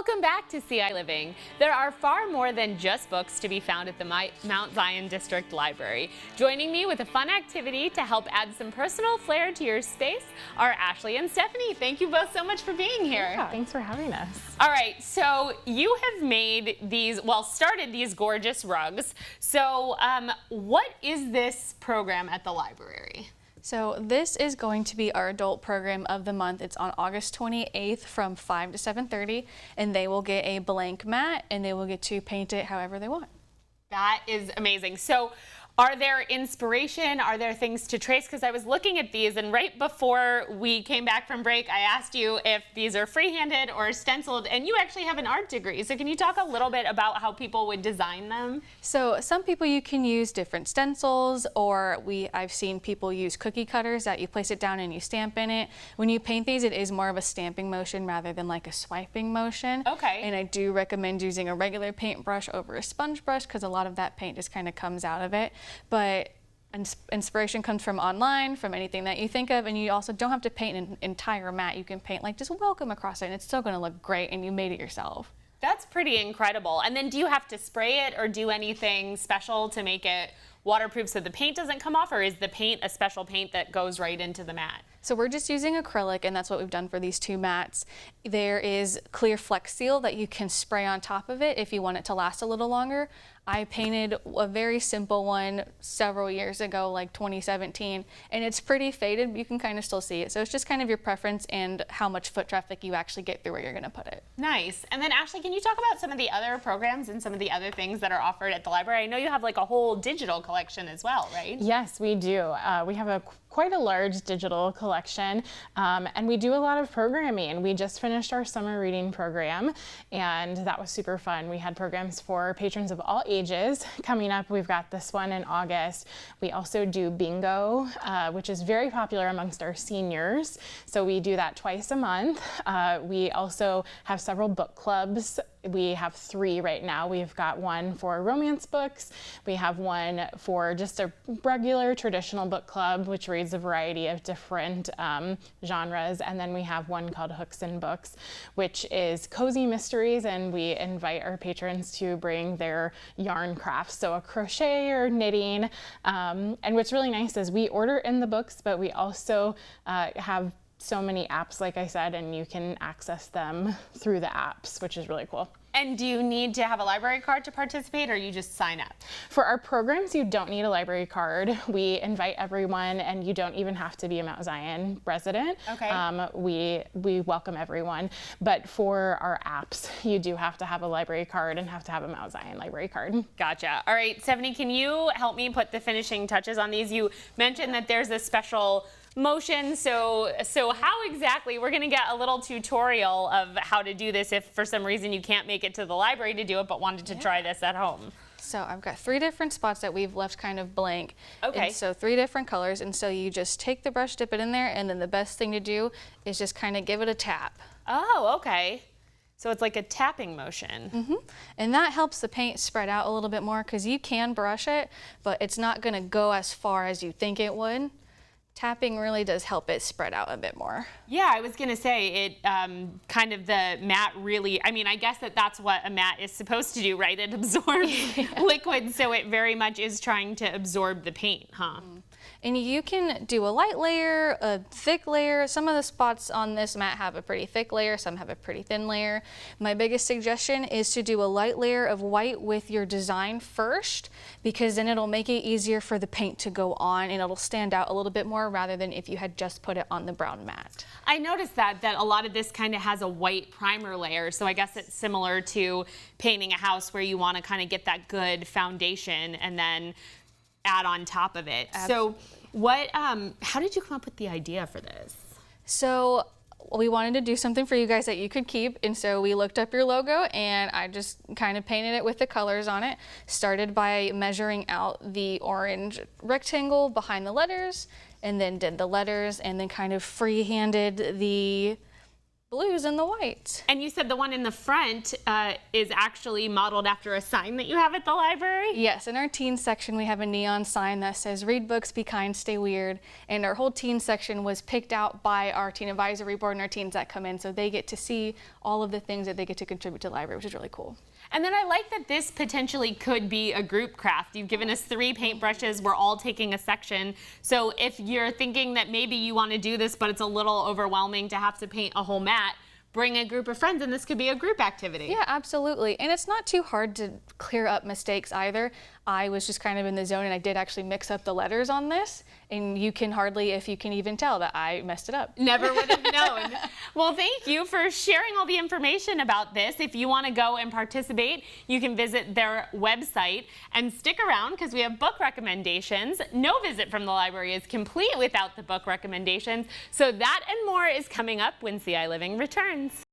Welcome back to ciLiving. There are far more than just books to be found at the Mount Zion District Library. Joining me with a fun activity to help add some personal flair to your space are Ashley and Stephanie. Thank you both so much for being here. Yeah, thanks for having us. All right, so you have made these, started these gorgeous rugs. So what is this program at the library? So this is going to be our adult program of the month. It's on August 28th from 5 to 7:30, and they will get a blank mat and they will get to paint it however they want. That is amazing. So are there inspiration? Are there things to trace? Because I was looking at these, and right before we came back from break, I asked you if these are freehanded or stenciled, and you actually have an art degree. So can you talk a little bit about how people would design them? So some people, you can use different stencils, or I've seen people use cookie cutters that you place it down and you stamp in it. When you paint these, it is more of a stamping motion rather than like a swiping motion. Okay. And I do recommend using a regular paintbrush over a sponge brush because a lot of that paint just kind of comes out of it. But inspiration comes from online, from anything that you think of, and you also don't have to paint an entire mat. You can paint like just welcome across it, and it's still going to look great, and you made it yourself. That's pretty incredible. And then do you have to spray it or do anything special to make it waterproof so the paint doesn't come off, or is the paint a special paint that goes right into the mat? So we're just using acrylic, and that's what we've done for these two mats. There is clear Flex Seal that you can spray on top of it if you want it to last a little longer. I painted a very simple one several years ago, like 2017, and it's pretty faded, but you can kind of still see it. So it's just kind of your preference and how much foot traffic you actually get through where you're going to put it. Nice. And then Ashley, can you talk about some of the other programs and some of the other things that are offered at the library? I know you have like a whole digital collection as well, right? Yes, we do. We have quite a large digital collection, and we do a lot of programming. We just finished our summer reading program, and that was super fun. We had programs for patrons of all ages. Coming up, we've got this one in August. We also do bingo, which is very popular amongst our seniors. So we do that twice a month. We also have several book clubs. We have 3 right now. We've got one for romance books. We have one for just a regular traditional book club, which reads a variety of different genres. And then we have one called Hooks and Books, which is cozy mysteries, and we invite our patrons to bring their yarn crafts, so a crochet or knitting. And what's really nice is we order in the books, but we also have so many apps, like I said, and you can access them through the apps, which is really cool. And do you need to have a library card to participate, or you just sign up? For our programs, you don't need a library card. We invite everyone, and you don't even have to be a Mount Zion resident. Okay. We welcome everyone. But for our apps, you do have to have a library card and have to have a Mount Zion library card. Gotcha. All right, Stephanie, can you help me put the finishing touches on these? You mentioned that there's a special motion, so how exactly, we're going to get a little tutorial of how to do this if for some reason you can't make it to the library to do it but wanted to try this at home. So I've got 3 different spots that we've left kind of blank. Okay. And so 3 different colors, and so you just take the brush, dip it in there, and then the best thing to do is just kind of give it a tap. Oh, okay. So it's like a tapping motion. Mm-hmm. And that helps the paint spread out a little bit more, because you can brush it, but it's not going to go as far as you think it would. Tapping really does help it spread out a bit more. Yeah, I was going to say it kind of the mat really, I mean, I guess that's what a mat is supposed to do, right? It absorbs liquid, so it very much is trying to absorb the paint, huh? And you can do a light layer, a thick layer. Some of the spots on this mat have a pretty thick layer, some have a pretty thin layer. My biggest suggestion is to do a light layer of white with your design first, because then it'll make it easier for the paint to go on, and it'll stand out a little bit more rather than if you had just put it on the brown mat. I noticed that a lot of this kind of has a white primer layer, so I guess it's similar to painting a house where you want to kind of get that good foundation and then add on top of it. Absolutely. So how did you come up with the idea for this? So we wanted to do something for you guys that you could keep, and so we looked up your logo, and I just kind of painted it with the colors on it. Started by measuring out the orange rectangle behind the letters, and then did the letters, and then kind of free-handed the blues and the whites. And you said the one in the front is actually modeled after a sign that you have at the library? Yes, in our teen section we have a neon sign that says read books, be kind, stay weird. And our whole teen section was picked out by our teen advisory board and our teens that come in, so they get to see all of the things that they get to contribute to the library, which is really cool. And then I like that this potentially could be a group craft. You've given us 3 paintbrushes. We're all taking a section. So if you're thinking that maybe you want to do this, but it's a little overwhelming to have to paint a whole mat, bring a group of friends and this could be a group activity. Yeah, absolutely. And it's not too hard to clear up mistakes either. I was just kind of in the zone and I did actually mix up the letters on this. And you can hardly, if you can even tell, that I messed it up. Never would have known. Well, thank you for sharing all the information about this. If you want to go and participate, you can visit their website and stick around because we have book recommendations. No visit from the library is complete without the book recommendations. So that and more is coming up when ciLiving returns.